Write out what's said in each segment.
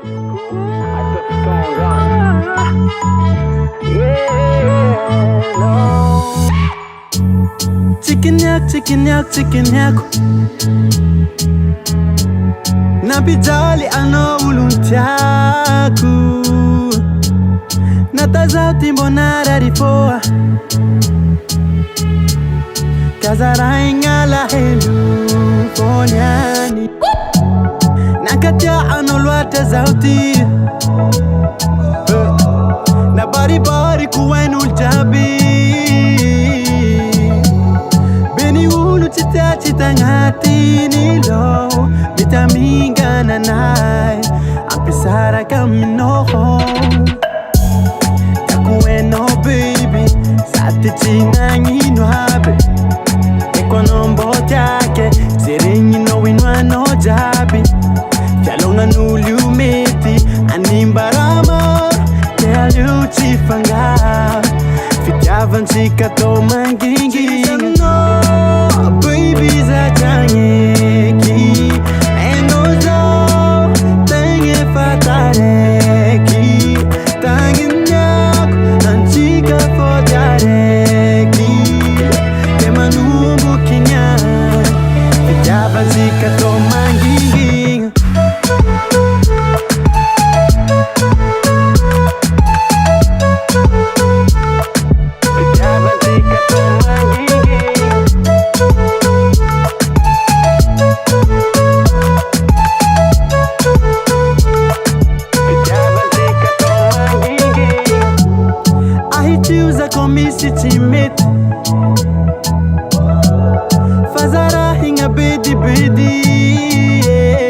I put the song on. Yeah, no. Chicken yak, chicken yak, chicken yak. Napijali ano uluntiaku. Natazauti mbonara ripoa. Kazara ingala helu fonyani. Nakatia ano luate zauti. Na bari bari kuwenu jabi. Beni ulu chita chita ngati nilo. Vitaminga na nai. Ampisara kaminoho. Takueno baby. Sati china ngino habe. Ekonombo take. Siringi no winwa no jabi. Yalonga nulu meti. Animbarama. Kelu chifanga. Fitavan chikato mangingi. No, baby za changeki. Enozo, tenge fatareki. Tanginyak, nanchika fotareki. Kemanumbu kinya. Fitavan chikato mangingi. Uza komisi chimeti Fazara hinga bedi bedi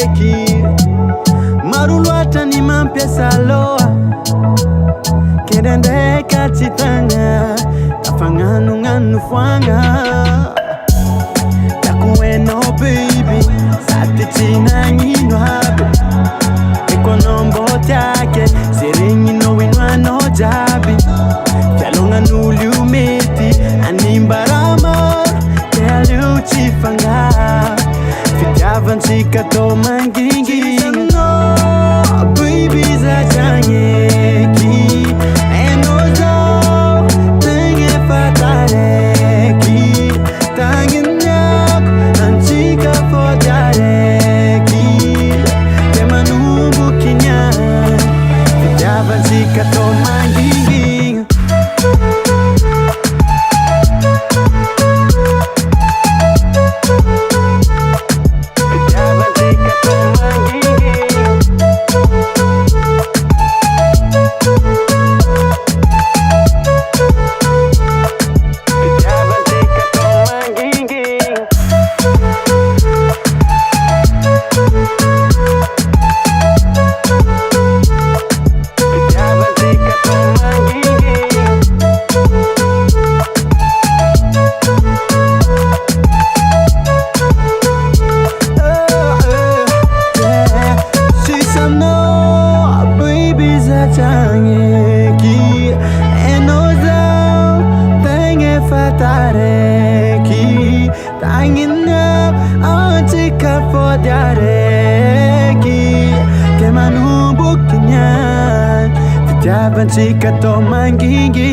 eki Marulu hata ni mampia saloa Kedende kachitanga Kafanganu nganu fuanga Takueno baby Sati china ngino habe Ekonombo take Siringi no winwa no jabi Yalonga nulu meti Animbarama Kelu chifanga Fitavan chikato mangingi No, baby za changeki Enozo, tenge fatareki Tanginyak, nanchika fotareki Kemanumbu kinya Fitavan chikato mangingi Changeki Enozo Tenge fatareki Tangina Anchika fodareki Kemanumbu kinyan Fitavan chikato mangingi